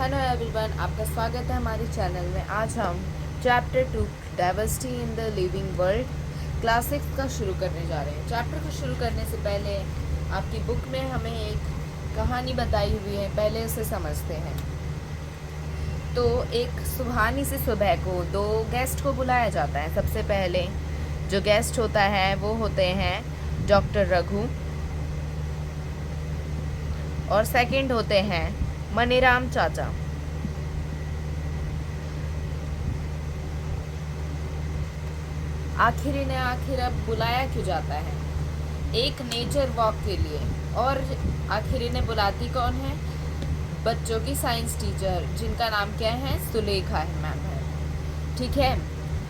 Hello everyone, आपका स्वागत है हमारे चैनल में। आज हम chapter 2 diversity in the living world class 6 का शुरू करने जा रहे हैं। चैप्टर को शुरू करने से पहले आपकी बुक में हमें एक कहानी बताई हुई है, पहले उसे समझते हैं। तो एक सुहानी सी सुबह को दो गेस्ट को बुलाया जाता है। सबसे पहले जो गेस्ट होता है वो होते हैं डॉक्टर रघु, और सेकंड होते हैं मनीराम चाचा। आखिर अब बुलाया क्यों जाता है? एक नेचर वॉक के लिए। और आखिर इन्हें बुलाती कौन है? बच्चों की साइंस टीचर, जिनका नाम क्या है? सुलेखा है मैम है। ठीक है,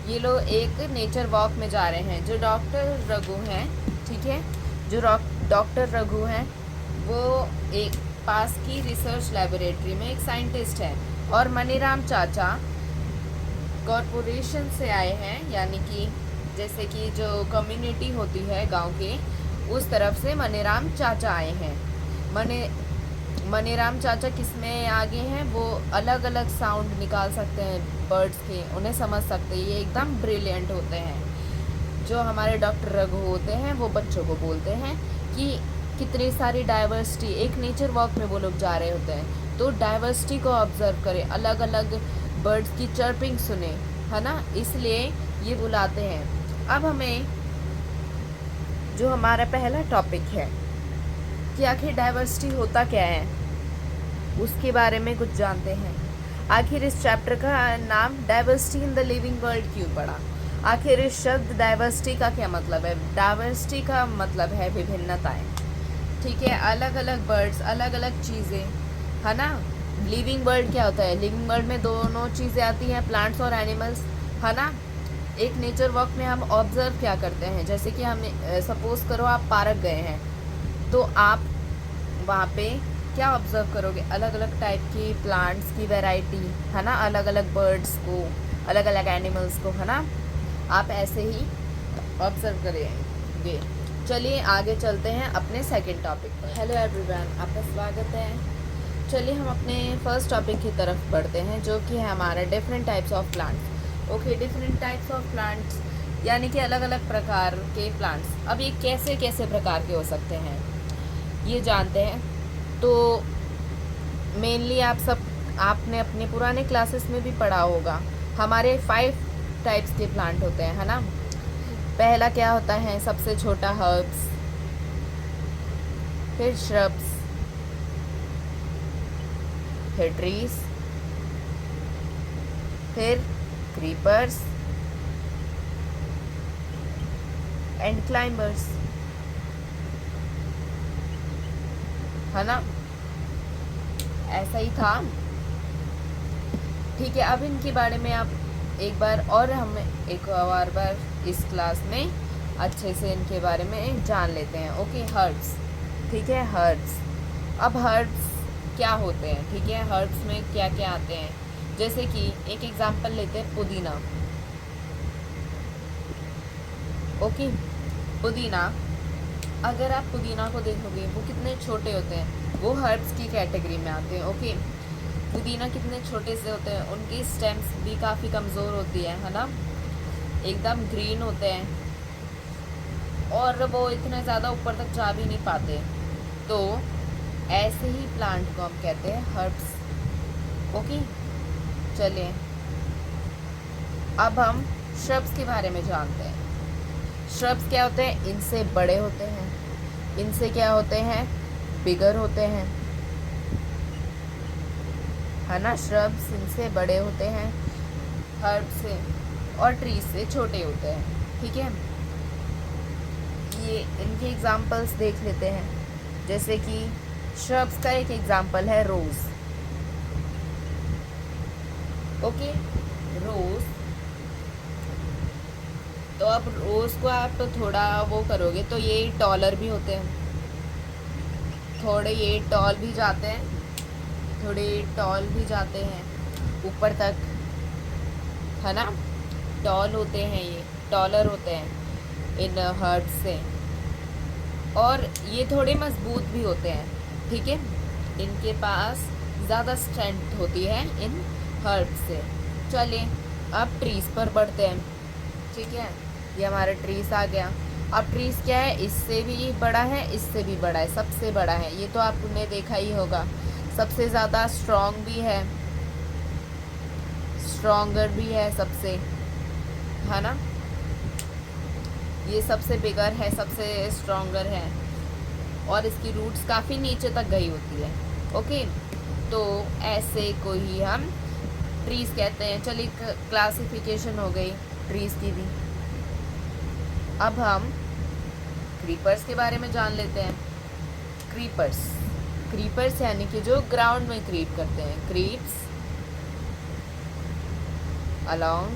ये लोग एक नेचर वॉक में जा रहे हैं। जो डॉक्टर रघु हैं, ठीक है, जो डॉक्टर रघु हैं वो एक पास की रिसर्च लेबोरेटरी में एक साइंटिस्ट है, और मनीराम चाचा कॉरपोरेशन से आए हैं, यानी कि जैसे कि जो कम्युनिटी होती है गांव के, उस तरफ से मनीराम चाचा आए हैं। मनीराम चाचा किस में आगे हैं? वो अलग अलग साउंड निकाल सकते हैं बर्ड्स के, उन्हें समझ सकते हैं, ये एकदम ब्रिलियंट होते हैं। जो हमारे डॉक्टर रघु होते हैं वो बच्चों को बोलते हैं कि कितनी सारी डाइवर्सिटी, एक नेचर वॉक में वो लोग जा रहे होते हैं तो डाइवर्सिटी को ऑब्जर्व करें, अलग अलग बर्ड्स की चर्पिंग सुने, है ना, इसलिए ये बुलाते हैं। अब हमें जो हमारा पहला टॉपिक है कि आखिर डाइवर्सिटी होता क्या है, उसके बारे में कुछ जानते हैं। आखिर इस चैप्टर का नाम diversity in the living world क्यों पड़ा? आखिर इस शब्द डाइवर्सिटी का क्या मतलब है? डाइवर्सिटी का मतलब है विभिन्नताएं, ठीक है, अलग अलग बर्ड्स, अलग अलग चीज़ें, है ना। लिविंग वर्ल्ड क्या होता है? लिविंग वर्ल्ड में दोनों चीज़ें आती हैं, प्लांट्स और एनिमल्स, है ना। एक नेचर वॉक में हम ऑब्जर्व क्या करते हैं? जैसे कि हम सपोज करो आप पार्क गए हैं, तो आप वहाँ पे क्या ऑब्जर्व करोगे? अलग अलग टाइप की प्लांट्स की वैरायटी, है ना, अलग अलग बर्ड्स को, अलग अलग एनिमल्स को, है ना, आप ऐसे ही ऑब्जर्व करेंगे। चलिए आगे चलते हैं अपने सेकंड टॉपिक पर। हेलो एवरीवन, आपका स्वागत है। चलिए हम अपने फर्स्ट टॉपिक की तरफ बढ़ते हैं, जो कि है हमारा different types of plants. Okay, different types of plants यानी कि अलग अलग प्रकार के प्लांट्स। अब ये कैसे कैसे प्रकार के हो सकते हैं ये जानते हैं। तो मेनली आपने अपने पुराने क्लासेस में भी पढ़ा होगा, हमारे 5 टाइप्स के प्लांट होते हैं, है ना। पहला क्या होता है? सबसे छोटा हर्ब्स, फिर श्रब्स, फिर ट्रीज, फिर क्रीपर्स एंड क्लाइंबर्स, है ना, ऐसा ही था। ठीक है, अब इनके बारे में आप एक बार और हम एक और बार इस क्लास में अच्छे से इनके बारे में जान लेते हैं। ओके, हर्ब्स, ठीक है, हर्ब्स। अब हर्ब्स क्या होते हैं? ठीक है, हर्ब्स में क्या क्या आते हैं? जैसे कि एक एग्जांपल लेते हैं, पुदीना। ओके, पुदीना, अगर आप पुदीना को देखोगे वो कितने छोटे होते हैं, वो हर्ब्स की कैटेगरी में आते हैं। ओके, पुदीना कितने छोटे से होते हैं, उनकी स्टेम्स भी काफ़ी कमज़ोर होती है ना, एकदम ग्रीन होते हैं और वो इतने ज़्यादा ऊपर तक जा भी नहीं पाते। तो ऐसे ही प्लांट को हम कहते हैं हर्ब्स। ओके, चलिए अब हम श्रब्स के बारे में जानते हैं। श्रब्स क्या होते हैं? इनसे बड़े होते हैं, इनसे क्या होते हैं? बिगर होते हैं, है ना। श्रब्स इनसे बड़े होते हैं, हर्ब्स से और ट्रीज से छोटे होते हैं, ठीक है। ये इनके एग्जांपल्स देख लेते हैं। जैसे कि श्रब्स का एक एग्जांपल है रोज। ओके, रोज। तो अब रोज को आप थोड़ा वो करोगे तो ये टॉलर भी होते हैं, थोड़े ये टॉल भी जाते हैं, थोड़े टॉल भी जाते हैं ऊपर तक, है ना, टॉल होते हैं, ये टॉलर होते हैं इन हर्ब्स से, और ये थोड़े मजबूत भी होते हैं, ठीक है। इनके पास ज़्यादा स्ट्रेंथ होती है इन हर्ब से। चलिए अब ट्रीज़ पर बढ़ते हैं। ठीक है, ये हमारा ट्रीज़ आ गया। अब ट्रीज़ क्या है, इससे भी बड़ा है, इससे भी बड़ा है, सबसे बड़ा है। ये तो आपने देखा ही होगा, सबसे ज़्यादा स्ट्रॉन्ग भी है, स्ट्रॉन्गर भी है सबसे, है ना। ये सबसे बिगर है, सबसे स्ट्रॉन्गर है, और इसकी रूट्स काफ़ी नीचे तक गई होती है। ओके, तो ऐसे को ही हम ट्रीज़ कहते हैं। चलिए क्लासिफिकेशन हो गई ट्रीज़ की भी। अब हम क्रीपर्स के बारे में जान लेते हैं। क्रीपर्स, क्रीपर्स यानी कि जो ग्राउंड में क्रीप करते हैं, क्रीप्स अलोंग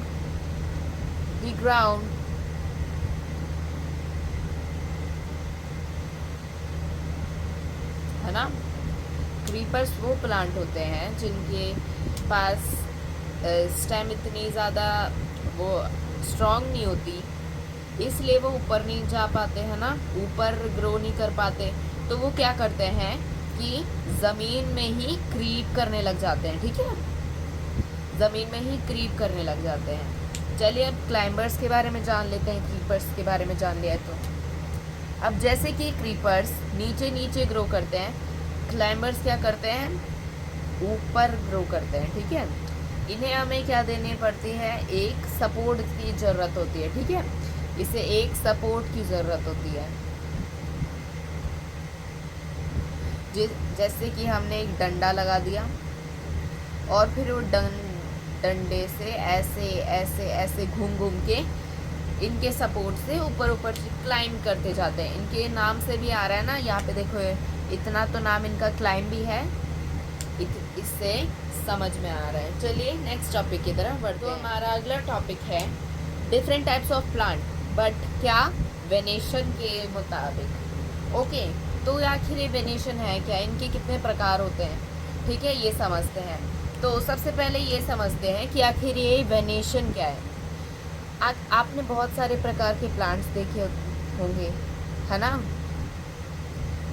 द ग्राउंड। है ना। क्रीपर्स वो प्लांट होते हैं जिनके पास स्टेम इतनी ज़्यादा वो स्ट्रॉन्ग नहीं होती, इसलिए वो ऊपर नहीं जा पाते, है ना, ऊपर ग्रो नहीं कर पाते। तो वो क्या करते हैं कि ज़मीन में ही क्रीप करने लग जाते हैं। ठीक है, ज़मीन में ही क्रीप करने लग जाते हैं। चलिए अब क्लाइंबर्स के बारे में जान लेते हैं। क्रीपर्स के बारे में जान लिया तो अब जैसे कि क्रीपर्स नीचे नीचे ग्रो करते हैं, क्लाइंबर्स क्या करते हैं, ऊपर ग्रो करते हैं। ठीक है, इन्हें हमें क्या देनी पड़ती है, एक सपोर्ट की ज़रूरत होती है। ठीक है, इसे एक सपोर्ट की ज़रूरत होती है। जैसे कि हमने एक डंडा लगा दिया और फिर वो डंडे से ऐसे ऐसे ऐसे घूम घूम के इनके सपोर्ट से ऊपर ऊपर क्लाइंब करते जाते हैं। इनके नाम से भी आ रहा है ना, यहाँ पे देखो इतना तो नाम इनका क्लाइंब भी है, इससे समझ में आ रहा है। चलिए नेक्स्ट टॉपिक की तरफ बढ़ते हैं। तो हमारा अगला टॉपिक है different types of plant, but क्या, वेनेशन के मुताबिक। ओके, तो आखिर ये वेनेशन है क्या, इनके कितने प्रकार होते हैं। ठीक है, ये समझते हैं। तो सबसे पहले ये समझते हैं कि आखिर ये वेनेशन क्या है। आपने बहुत सारे प्रकार के प्लांट्स देखे होंगे, है ना।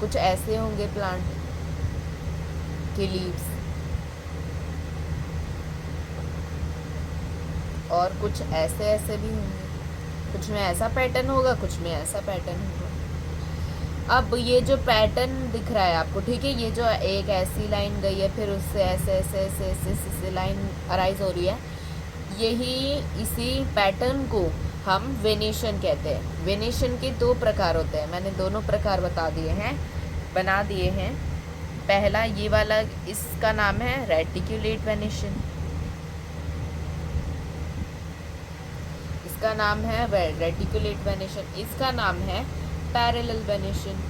कुछ ऐसे होंगे प्लांट के लीव्स, और कुछ ऐसे ऐसे भी होंगे, कुछ में ऐसा पैटर्न होगा, कुछ में ऐसा पैटर्न होगा। अब ये जो पैटर्न दिख रहा है आपको, ठीक है, ये जो एक ऐसी लाइन गई है, फिर उससे ऐसे ऐसे ऐसे ऐसे ऐसे लाइन अराइज हो रही है, यही इसी पैटर्न को हम वेनेशन कहते हैं। वेनेशन के दो प्रकार होते हैं, मैंने दोनों प्रकार बना दिए हैं। पहला ये वाला, इसका नाम है रेटिकुलेट वेनेशन, इसका नाम है रेटिकुलेट वेनेशन। इसका नाम है पैरेलल वेनेशन।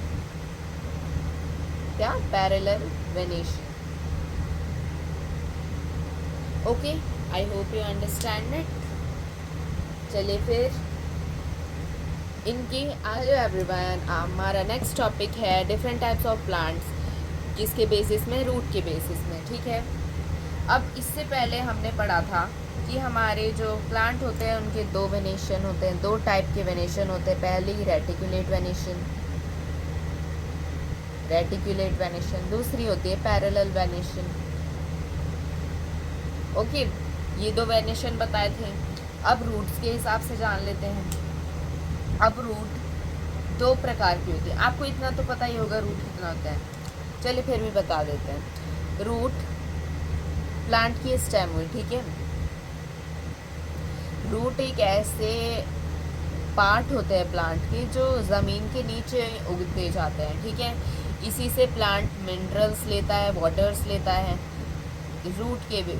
क्या, parallel venation. Okay, I hope you understand it. चलिए फिर इनकी आज एवरीवन, हमारा नेक्स्ट टॉपिक है डिफरेंट टाइप्स ऑफ प्लांट्स, किसके बेसिस में, रूट के बेसिस में। ठीक है, अब इससे पहले हमने पढ़ा था कि हमारे जो प्लांट होते हैं उनके दो वेनेशन होते हैं, दो टाइप के वेनेशन होते हैं। पहली रेटिकुलेट वेनेशन, रेटिकुलेट वेनेशन, दूसरी होती है पैरेलल वेनेशन। ओके, ये दो वेनेशन बताए थे। अब रूट्स के हिसाब से जान लेते हैं। अब रूट दो प्रकार की होती है, आपको इतना तो पता ही होगा रूट कितना होता है, चलिए फिर भी बता देते हैं। रूट प्लांट की स्टेम हुई, ठीक है। रूट एक ऐसे पार्ट होते हैं प्लांट के जो ज़मीन के नीचे उगते जाते हैं, ठीक है। इसी से प्लांट मिनरल्स लेता है, वाटर्स लेता है रूट के भी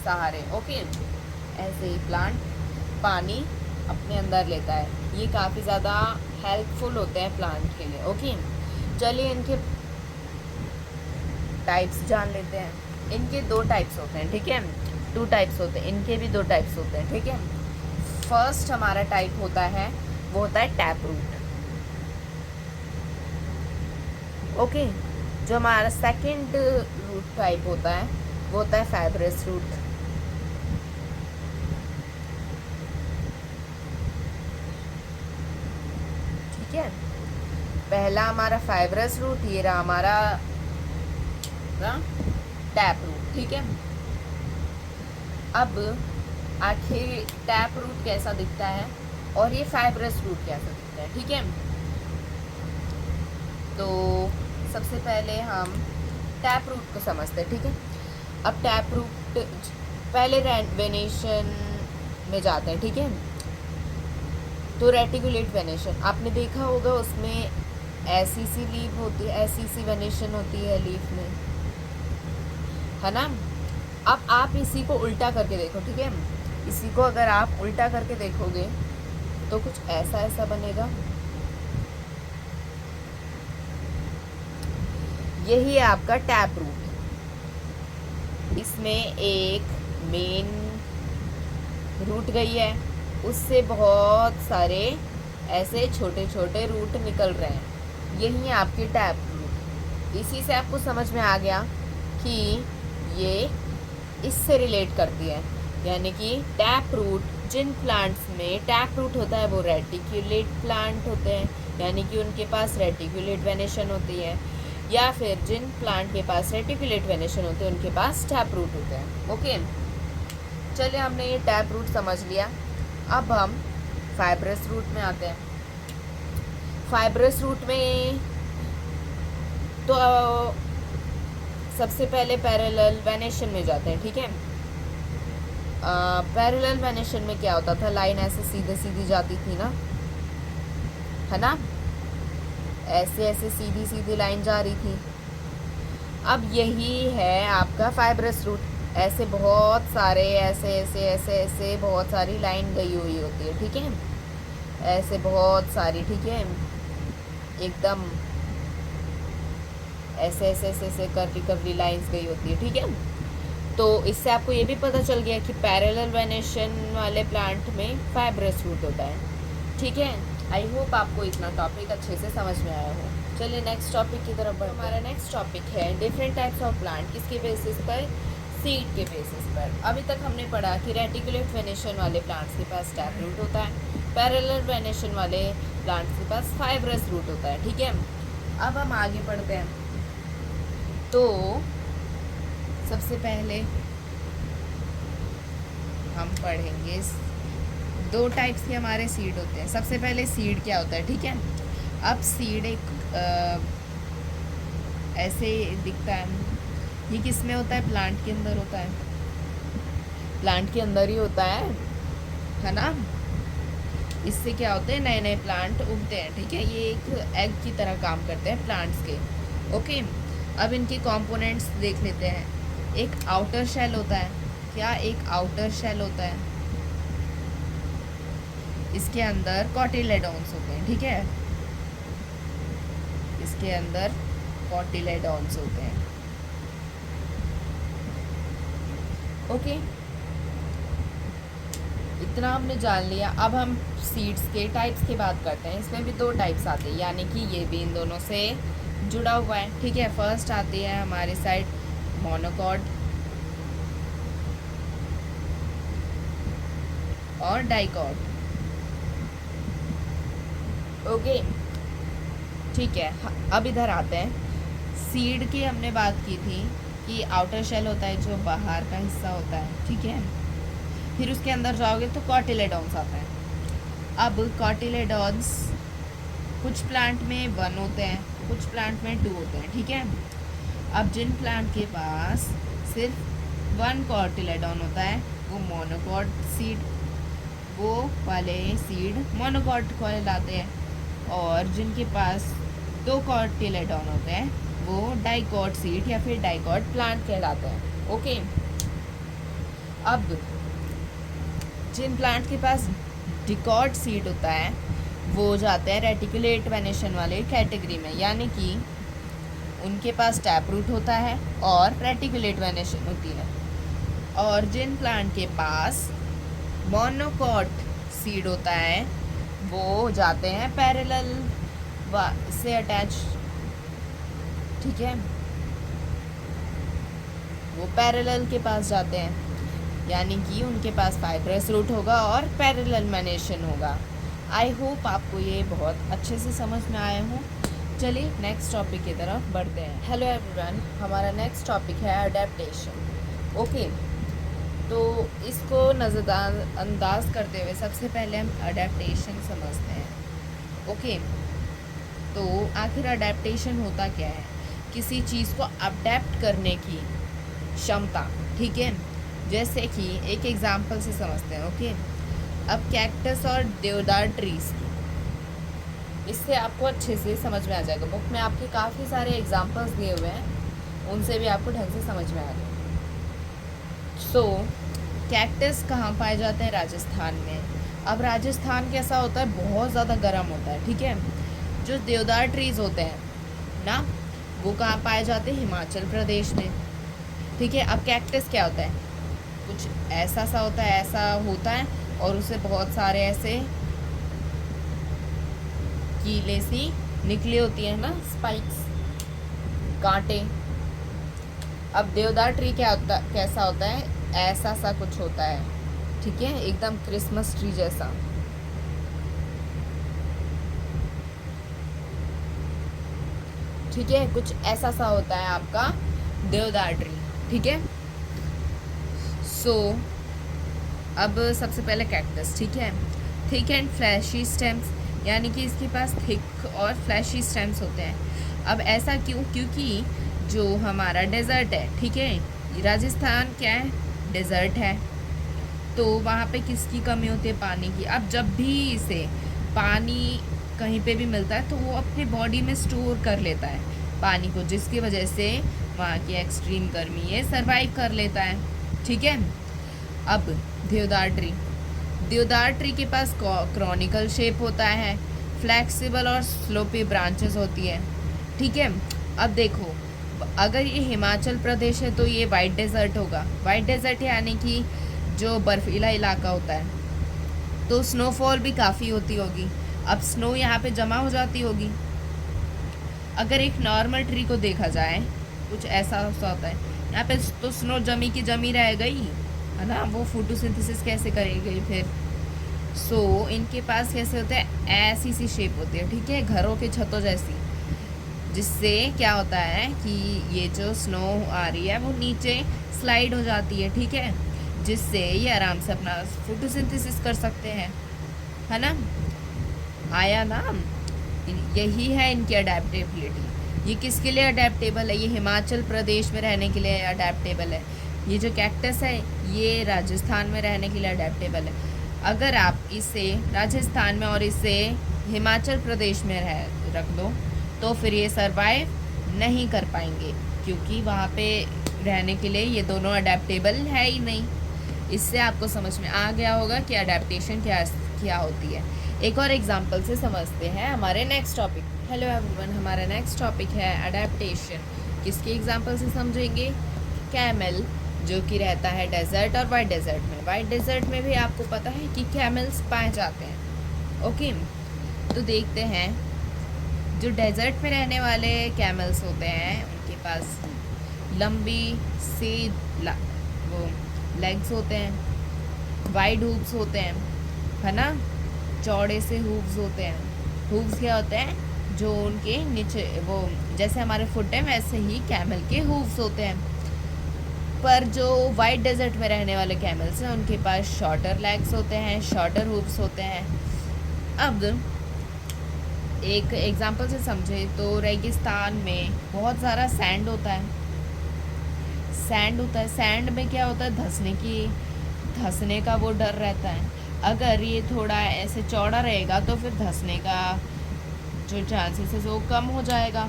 सहारे। ओके, ऐसे ही प्लांट पानी अपने अंदर लेता है। ये काफ़ी ज़्यादा हेल्पफुल होते हैं प्लांट के लिए। ओके, चलिए इनके टाइप्स जान लेते हैं। इनके दो टाइप्स होते हैं, ठीक है, 2 टाइप्स होते हैं, इनके भी 2 टाइप्स होते हैं, ठीक है। फर्स्ट हमारा टाइप होता है, वो होता है टैप रूट। ओके, जो हमारा सेकंड रूट टाइप होता है वो होता है फाइब्रस रूट। ठीक है, पहला हमारा फाइब्रस रूट, ये रहा हमारा टैप रूट, ठीक है। अब आखिर टैप रूट कैसा दिखता है और ये फाइब्रस रूट कैसा दिखता है, ठीक है। तो सबसे पहले हम टैप रूट को समझते हैं, ठीक है। अब टैप रूट पहले वेनेशन में जाते हैं, ठीक है। तो रेटिकुलेट वेनेशन आपने देखा होगा, उसमें ऐसी सी लीफ होती है, ऐसी सी वेनेशन होती है लीफ में, है ना। अब आप इसी को उल्टा करके देखो, ठीक है। इसी को अगर आप उल्टा करके देखोगे तो कुछ ऐसा ऐसा बनेगा। यही है आपका टैप रूट। इसमें एक मेन रूट गई है, उससे बहुत सारे ऐसे छोटे छोटे रूट निकल रहे हैं। यही है आपकी टैप रूट। इसी से आपको समझ में आ गया कि ये इससे रिलेट करती है, यानी कि टैप रूट, जिन प्लांट्स में टैप रूट होता है वो रेटिकुलेट प्लांट होते हैं, यानी कि उनके पास रेटिकुलेट वेनेशन होती है, या फिर जिन प्लांट के पास रेटिकुलेट वेनेशन होते हैं उनके पास टैप रूट होते हैं। ओके, चलिए हमने ये टैप रूट समझ लिया। अब हम फाइब्रस रूट में आते हैं। फाइब्रस रूट में तो सबसे पहले पैरेलल वेनेशन में जाते हैं, ठीक है। पैरेलल वेनेशन में क्या होता था, लाइन ऐसे सीधे सीधी जाती थी ना, है ना, ऐसे ऐसे सीधी सीधी लाइन जा रही थी। अब यही है आपका फाइब्रस रूट। ऐसे बहुत सारे ऐसे ऐसे ऐसे ऐसे बहुत सारी लाइन गई हुई होती है, ठीक है। ऐसे बहुत सारी, ठीक है, एकदम ऐसे ऐसे ऐसे ऐसे कर्ली लाइंस गई होती है, ठीक है। तो इससे आपको ये भी पता चल गया कि पैरेलल वेनेशन वाले प्लांट में फाइब्रस रूट होता है, ठीक है। आई होप आपको इतना टॉपिक अच्छे से समझ में आया हो। चलिए नेक्स्ट टॉपिक की तरफ बढ़ते हैं। हमारा नेक्स्ट टॉपिक है डिफरेंट टाइप्स ऑफ प्लांट। किसके बेसिस पर, सीड के बेसिस पर। अभी तक हमने पढ़ा कि रेटिकुलेट वेनेशन वाले प्लांट्स के पास टैप रूट होता है, पैरेलल वेनेशन वाले प्लांट्स के पास फाइब्रस रूट होता है, ठीक है। अब हम आगे बढ़ते हैं। तो सबसे पहले हम पढ़ेंगे, दो टाइप्स के हमारे सीड होते हैं। सबसे पहले सीड क्या होता है, ठीक है। अब सीड एक ऐसे दिखता है, ये किस में होता है, प्लांट के अंदर होता है, प्लांट के अंदर ही होता है ना। इससे क्या होते हैं, नए नए प्लांट उगते हैं, ठीक है। ये एक एग की तरह काम करते हैं प्लांट्स के। ओके, अब इनके कंपोनेंट्स देख लेते हैं। एक आउटर शेल होता है, क्या एक आउटर शेल होता है, इसके अंदर कॉटिलेडॉन्स होते हैं, ठीक है। इसके अंदर कॉटिलेडॉन्स होते हैं, ओके। इतना हमने जान लिया। अब हम सीड्स के टाइप्स की बात करते हैं। इसमें भी दो टाइप्स आते हैं, यानी कि ये भी इन दोनों से जुड़ा हुआ है, ठीक है। फर्स्ट आती है हमारी साइड मोनोकॉट और डाइकॉट, ओके, ठीक है। अब इधर आते हैं। सीड की हमने बात की थी कि आउटर शेल होता है जो बाहर का हिस्सा होता है, ठीक है। फिर उसके अंदर जाओगे तो कॉटिलेडॉन्स आता है। अब कॉटिलेडॉन्स कुछ प्लांट में 1 होते हैं, कुछ प्लांट में 2 होते हैं, ठीक है। अब जिन प्लांट के पास सिर्फ 1 कॉटिलेडॉन होता है वो मोनोकॉट सीड, वो वाले सीड मोनोकॉट कहलाते हैं, और जिनके पास 2 कॉटिलेडॉन होते हैं वो डाइकॉट सीड या फिर डाइकॉट प्लांट कहलाते हैं, ओके। अब जिन प्लांट के पास डिकॉट सीड होता है वो जाते हैं रेटिकुलेट वेनेशन वाले कैटेगरी में, यानी कि उनके पास टैप रूट होता है और रेटिकुलेट वेनेशन होती है। और जिन प्लांट के पास मोनोकॉट सीड होता है वो जाते हैं पैरेलल से अटैच, ठीक है, वो पैरेलल के पास जाते हैं, यानी कि उनके पास फाइब्रस रूट होगा और पैरेलल वेनेशन होगा। आई होप आपको ये बहुत अच्छे से समझ में आए हो। चलिए नेक्स्ट टॉपिक की तरफ बढ़ते हैं। हेलो एवरीवन, हमारा नेक्स्ट टॉपिक है अडेप्टेशन। ओके, तो इसको नज़रअंदाज करते हुए सबसे पहले हम अडेप्टेशन समझते हैं। ओके, तो आखिर अडेप्टेशन होता क्या है? किसी चीज़ को अडेप्ट करने की क्षमता, ठीक है। जैसे कि एक एग्जांपल से समझते हैं। ओके, अब कैक्टस और देवदार ट्रीज, इससे आपको अच्छे से समझ में आ जाएगा। बुक में आपके काफ़ी सारे एग्जांपल्स दिए हुए हैं, उनसे भी आपको ढंग से समझ में आ जाएगा। सो कैक्टस कहाँ पाए जाते हैं? राजस्थान में। अब राजस्थान कैसा होता है? बहुत ज़्यादा गर्म होता है, ठीक है। जो देवदार ट्रीज होते हैं ना, वो कहाँ पाए जाते हैं? हिमाचल प्रदेश में, ठीक है। अब कैक्टस क्या होता है? कुछ ऐसा सा होता है, ऐसा होता है, और उसे बहुत सारे ऐसे कीले सी निकली होती है ना, स्पाइक्स, कांटे। अब देवदार ट्री क्या होता, कैसा होता है? ऐसा सा कुछ होता है, ठीक है, एकदम क्रिसमस ट्री जैसा। ठीक है, कुछ ऐसा सा होता है आपका देवदार ट्री, ठीक है। सो अब सबसे पहले कैक्टस, ठीक है। थिक एंड फ्लैशी स्टेम्स, यानी कि इसके पास थिक और फ्लैशी स्टेम्स होते हैं। अब ऐसा क्यों? क्योंकि जो हमारा डेजर्ट है, ठीक है, राजस्थान क्या है? डेजर्ट है, तो वहाँ पे किसकी कमी होती है? पानी की। अब जब भी इसे पानी कहीं पे भी मिलता है तो वो अपने बॉडी में स्टोर कर लेता है पानी को, जिसकी वजह से वहाँ की एक्सट्रीम गर्मी ये सरवाइव कर लेता है, ठीक है। अब देवदार ट्री के पास क्रॉनिकल शेप होता है, फ्लेक्सिबल और स्लोपी ब्रांचेस होती है, ठीक है। अब देखो, अगर ये हिमाचल प्रदेश है तो ये वाइट डेजर्ट होगा। वाइट डेजर्ट यानी कि जो बर्फीला इलाका होता है, तो स्नोफॉल भी काफ़ी होती होगी। अब स्नो यहाँ पे जमा हो जाती होगी। अगर एक नॉर्मल ट्री को देखा जाए, कुछ ऐसा होता है यहाँ पे, तो स्नो जमी की जमी रह गई है ना, वो फोटोसिंथेसिस कैसे करेगी फिर? सो इनके पास कैसे होते हैं? ऐसी सी शेप होती है, ठीक है, घरों के छतों जैसी, जिससे क्या होता है कि ये जो स्नो आ रही है वो नीचे स्लाइड हो जाती है, ठीक है, जिससे ये आराम से अपना फोटोसिंथेसिस कर सकते हैं, है ना। आया ना, यही है इनकी अडेप्टेबिलिटी। ये किसके लिए अडेप्टेबल है? ये हिमाचल प्रदेश में रहने के लिए अडेप्टेबल है। ये जो कैक्टस है ये राजस्थान में रहने के लिए अडेप्टेबल है। अगर आप इसे राजस्थान में और इसे हिमाचल प्रदेश में रख दो तो फिर ये सरवाइव नहीं कर पाएंगे, क्योंकि वहाँ पे रहने के लिए ये दोनों अडेप्टेबल है ही नहीं। इससे आपको समझ में आ गया होगा कि अडेप्टेशन क्या होती है। एक और एग्जांपल से समझते हैं हमारे नेक्स्ट टॉपिक। हेलो एवरीवन, हमारा नेक्स्ट टॉपिक है अडेप्टेशन। किसके एग्जांपल से समझेंगे? कैमल, जो कि रहता है डेजर्ट और वाइट डेजर्ट में। वाइट डेजर्ट में भी आपको पता है कि कैमल्स पाए जाते हैं। ओके, तो देखते हैं जो डेजर्ट में रहने वाले कैमल्स होते हैं उनके पास लंबी सी वो लेग्स होते हैं, वाइड हूव्स होते हैं, है ना, चौड़े से हूव्स होते हैं। हूव्स क्या होते हैं? जो उनके नीचे, वो जैसे हमारे फुट हैं वैसे ही कैमल के हूव्स होते हैं। पर जो वाइट डेजर्ट में रहने वाले कैमल्स हैं उनके पास शॉर्टर लेग्स होते हैं, शॉर्टर हूव्स होते हैं। अब एक एग्जांपल से समझे तो रेगिस्तान में बहुत सारा सैंड होता है। सैंड में क्या होता है? धंसने का वो डर रहता है। अगर ये थोड़ा ऐसे चौड़ा रहेगा तो फिर धंसने का जो चांसेस है वो कम हो जाएगा।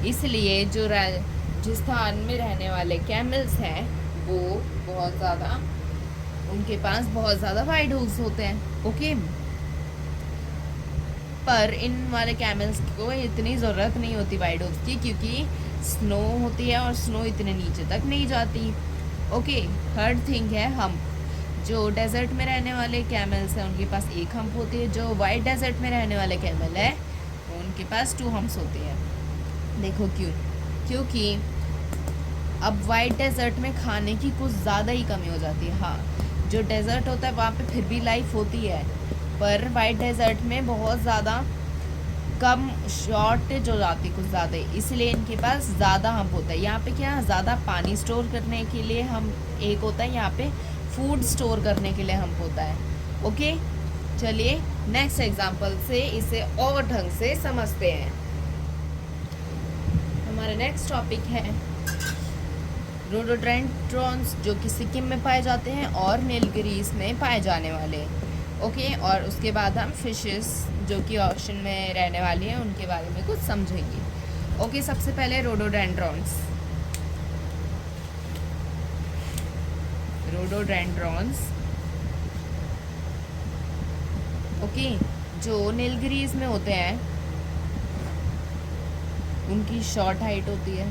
इसलिए जो राजस्थान में रहने वाले कैमल्स हैं वो बहुत ज़्यादा, उनके पास बहुत ज़्यादा वाइड हूव्स होते हैं। ओके, पर इन वाले कैमल्स को इतनी ज़रूरत नहीं होती वाइड हूव्स की, क्योंकि स्नो होती है और स्नो इतने नीचे तक नहीं जाती। ओके, थर्ड थिंग है हम्प। जो डेजर्ट में रहने वाले कैमल्स हैं उनके पास एक हम्प होती है, जो वाइट डेजर्ट में रहने वाले कैमल है उनके पास 2 हम्प्स होते हैं। देखो क्यों? क्योंकि अब वाइट डेजर्ट में खाने की कुछ ज़्यादा ही कमी हो जाती है। हाँ, जो डेजर्ट होता है वहाँ पे फिर भी लाइफ होती है, पर वाइट डेजर्ट में बहुत ज़्यादा कम शॉर्टेज हो जाती है कुछ ज़्यादा, इसलिए इनके पास ज़्यादा हम्प होता है। यहाँ पे क्या ज़्यादा पानी स्टोर करने के लिए हम एक होता है, यहाँ पे फूड स्टोर करने के लिए हम्प होता है। ओके, चलिए नेक्स्ट एग्जांपल से इसे और ढंग से समझते हैं। हमारा नेक्स्ट टॉपिक है रोडोडेंड्रॉन्स, जो कि सिक्किम में पाए जाते हैं और नीलगिरीज में पाए जाने वाले। ओके, और उसके बाद हम फिशेस जो कि ओशन में रहने वाली हैं उनके बारे में कुछ समझेंगे। ओके, सबसे पहले रोडोडेंड्रॉन्स। ओके, जो नीलगिरीज में होते हैं उनकी शॉर्ट हाइट होती है,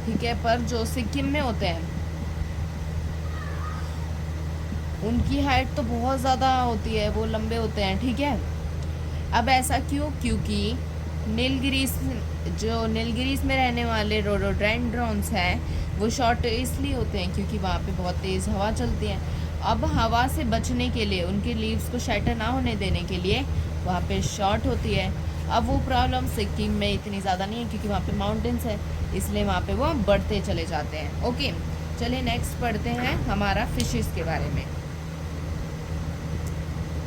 ठीक है, पर जो सिक्किम में होते हैं उनकी हाइट तो बहुत ज़्यादा होती है, वो लंबे होते हैं, ठीक है। अब ऐसा क्यों? क्योंकि नीलगिरीज में रहने वाले रोडोडेंड्रॉन्स हैं वो शॉर्ट इसलिए होते हैं क्योंकि वहाँ पे बहुत तेज़ हवा चलती है। अब हवा से बचने के लिए, उनके लीव्स को शैटर ना होने देने के लिए वहाँ पे शॉर्ट होती है। अब वो प्रॉब्लम सिक्किम में इतनी ज़्यादा नहीं है क्योंकि वहाँ पे माउंटेन्स है, इसलिए वहाँ पे वो बढ़ते चले जाते हैं। ओके, चलिए नेक्स्ट पढ़ते हैं हमारा फिशेस के बारे में।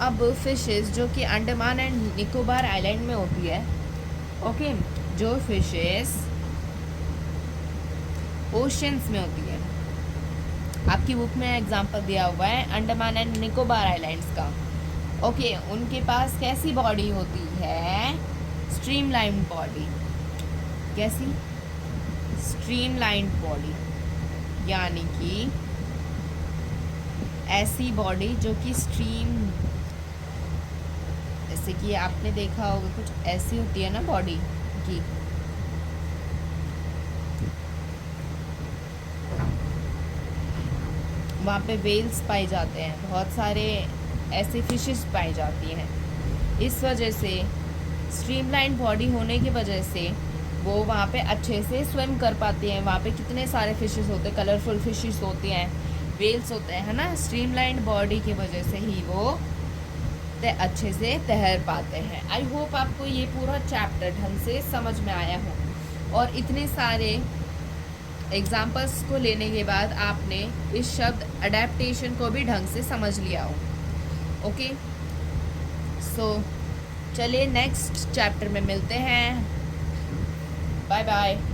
अब फिशेस जो कि अंडमान एंड निकोबार आइलैंड में होती है, ओके, जो फिशेस ओशंस में होती है, आपकी बुक में एग्जांपल दिया हुआ है अंडमान एंड निकोबार आइलैंड्स का। ओके, उनके पास कैसी बॉडी होती है? Streamline body. कैसी? स्ट्रीमलाइन बॉडी, यानी कि ऐसी बॉडी जो कि स्ट्रीम, जैसे कि आपने देखा होगा कुछ ऐसी होती है ना बॉडी की, वहाँ पे वेल्स पाए जाते हैं, बहुत सारे ऐसे फिशेस पाई जाती हैं। इस वजह से स्ट्रीमलाइन बॉडी होने की वजह से वो वहाँ पे अच्छे से स्विम कर पाती हैं। वहाँ पे कितने सारे फिशेस होते हैं, कलरफुल फिशेस होती हैं, वेल्स होते हैं, है ना। स्ट्रीमलाइन बॉडी की वजह से ही वो अच्छे से तैर पाते हैं। आई होप आपको ये पूरा चैप्टर ढंग से समझ में आया हो और इतने सारे एग्जाम्पल्स को लेने के बाद आपने इस शब्द अडेप्टेशन को भी ढंग से समझ लिया हो। ओके, सो चलिए नेक्स्ट चैप्टर में मिलते हैं। Bye bye.